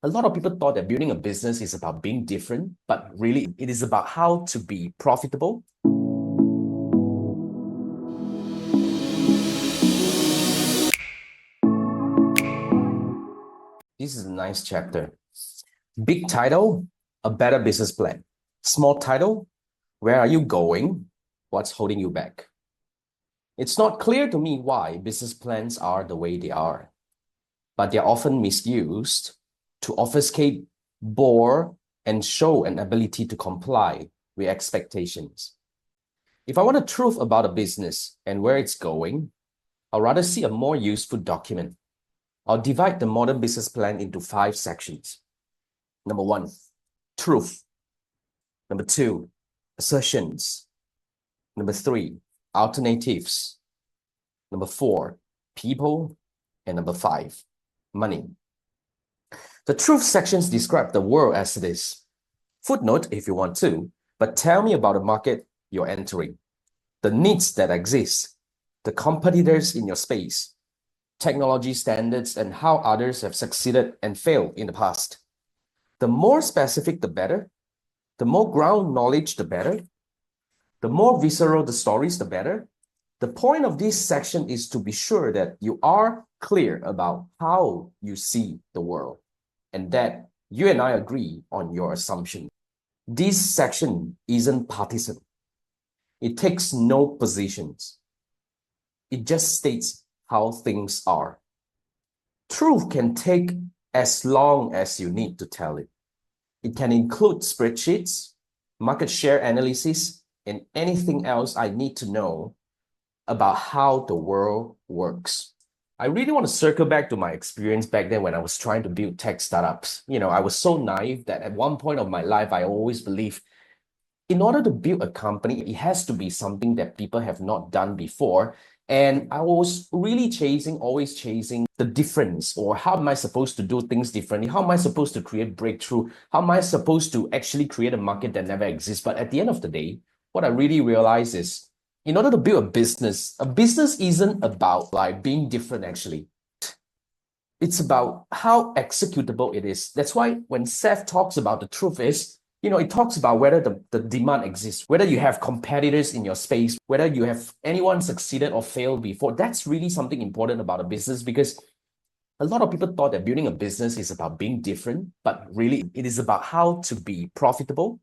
A lot of people thought that building a business is about being different, but really it is about how to be profitable. This is a nice chapter. Big title, a better business plan. Small title, where are you going? What's holding you back? It's not clear to me why business plans are the way they are, but they're often misused to obfuscate, bore, and show an ability to comply with expectations. If I want the truth about a business and where it's going, I'll rather see a more useful document. I'll divide the modern business plan into 5 sections. Number 1, truth. Number 2, assertions. Number 3, alternatives. Number 4, people. And number 5, money. The truth sections describe the world as it is. Footnote if you want to, but tell me about the market you're entering, the needs that exist, the competitors in your space, technology standards, and how others have succeeded and failed in the past. The more specific, the better. The more ground knowledge, the better. The more visceral the stories, the better. The point of this section is to be sure that you are clear about how you see the world and that you and I agree on your assumption. This section isn't partisan. It takes no positions. It just states how things are. Truth can take as long as you need to tell it. It can include spreadsheets, market share analysis, and anything else I need to know about how the world works. I really want to circle back to my experience back then when I was trying to build tech startups. I was so naive that at one point of my life, I always believed in order to build a company, it has to be something that people have not done before. And I was really always chasing the difference, or how am I supposed to do things differently? How am I supposed to create breakthrough? How am I supposed to actually create a market that never exists? But at the end of the day, what I really realized is in order to build a business isn't about like being different actually. It's about how executable it is. That's why when Seth talks about the truth is, it talks about whether the demand exists, whether you have competitors in your space, whether you have anyone succeeded or failed before. That's really something important about a business, because a lot of people thought that building a business is about being different, but really it is about how to be profitable,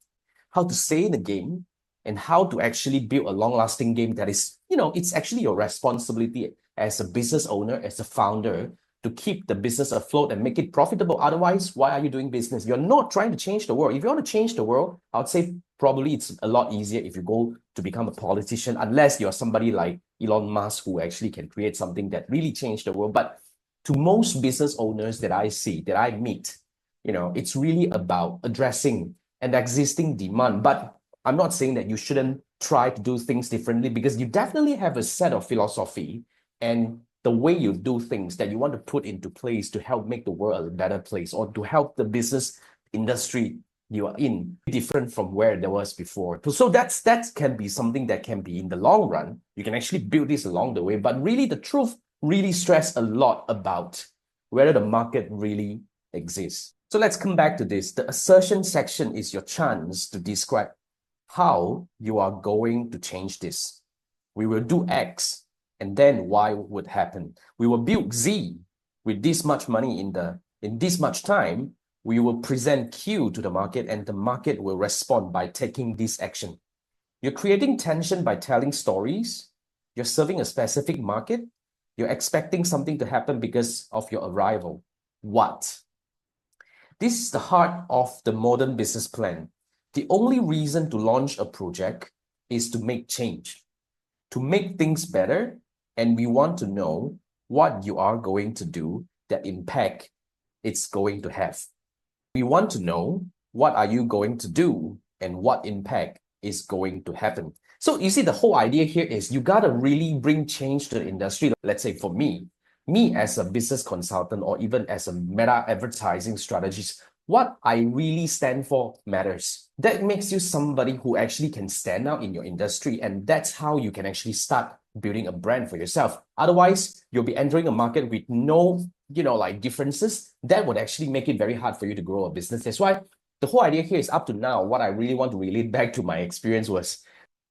how to stay in the game, and how to actually build a long-lasting game that is, it's actually your responsibility as a business owner, as a founder, to keep the business afloat and make it profitable. Otherwise, why are you doing business? You're not trying to change the world. If you want to change the world, I would say probably it's a lot easier if you go to become a politician, unless you're somebody like Elon Musk who actually can create something that really changed the world. But to most business owners that I see, that I meet, it's really about addressing an existing demand. But I'm not saying that you shouldn't try to do things differently, because you definitely have a set of philosophy and the way you do things that you want to put into place to help make the world a better place, or to help the business industry you are in different from where there was before. So that can be something that can be in the long run. You can actually build this along the way, but really the truth really stress a lot about whether the market really exists. So let's come back to this. The assertion section is your chance to describe how you are going to change this. We will do X, and then Y would happen. We will build Z with this much money in this much time. We will present Q to the market, and the market will respond by taking this action. You're creating tension by telling stories. You're serving a specific market. You're expecting something to happen because of your arrival. What? This is the heart of the modern business plan. The only reason to launch a project is to make change, to make things better, and we want to know what you are going to do, that impact it's going to have. We want to know what are you going to do and what impact is going to happen. So you see, the whole idea here is you got to really bring change to the industry. Let's say for me as a business consultant, or even as a meta advertising strategist, what I really stand for matters. That makes you somebody who actually can stand out in your industry, and that's how you can actually start building a brand for yourself. Otherwise, you'll be entering a market with no, differences that would actually make it very hard for you to grow a business. That's why the whole idea here is up to now, what I really want to relate back to my experience was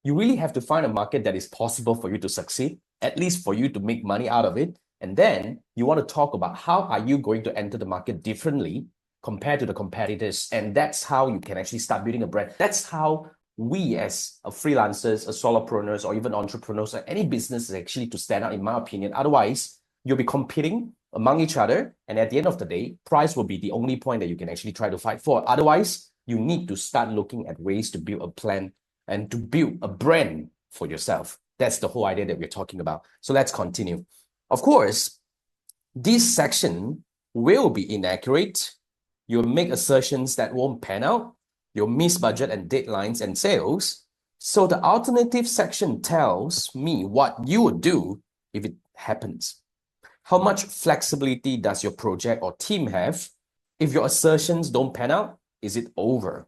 you really have to find a market that is possible for you to succeed, at least for you to make money out of it. And then you want to talk about how are you going to enter the market differently compared to the competitors. And that's how you can actually start building a brand. That's how we as freelancers, as solopreneurs, or even entrepreneurs, or any business is actually to stand out, in my opinion. Otherwise, you'll be competing among each other. And at the end of the day, price will be the only point that you can actually try to fight for. Otherwise, you need to start looking at ways to build a plan and to build a brand for yourself. That's the whole idea that we're talking about. So let's continue. Of course, this section will be inaccurate. You'll make assertions that won't pan out. You'll miss budget and deadlines and sales. So the alternative section tells me what you would do if it happens. How much flexibility does your project or team have? If your assertions don't pan out, is it over?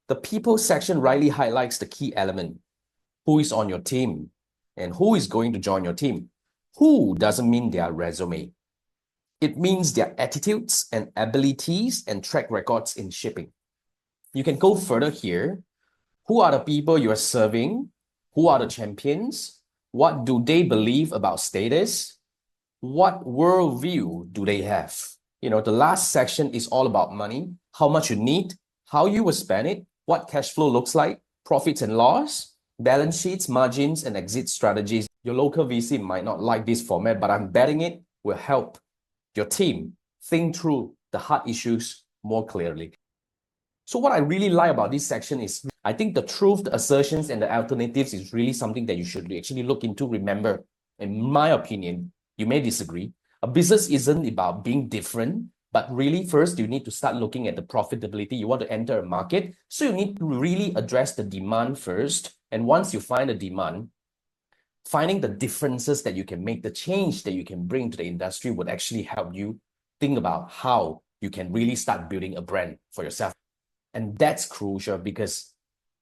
The people section rightly highlights the key element. Who is on your team and who is going to join your team? Who doesn't mean their resume. It means their attitudes and abilities and track records in shipping. You can go further here. Who are the people you are serving? Who are the champions? What do they believe about status? What worldview do they have? The last section is all about money, how much you need, how you will spend it, what cash flow looks like, profits and loss, balance sheets, margins, and exit strategies. Your local VC might not like this format, but I'm betting it will help your team think through the hard issues more clearly. So what I really like about this section is I think the truth, the assertions, and the alternatives is really something that you should actually look into. Remember, in my opinion, you may disagree. A business isn't about being different, but really first you need to start looking at the profitability. You want to enter a market, so you need to really address the demand first. And once you find the demand, finding the differences that you can make, the change that you can bring to the industry would actually help you think about how you can really start building a brand for yourself. And that's crucial because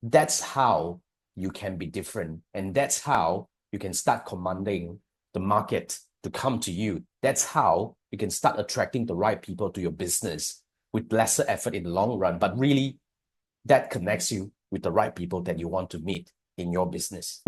that's how you can be different. And that's how you can start commanding the market to come to you. That's how you can start attracting the right people to your business with lesser effort in the long run. But really, that connects you with the right people that you want to meet in your business.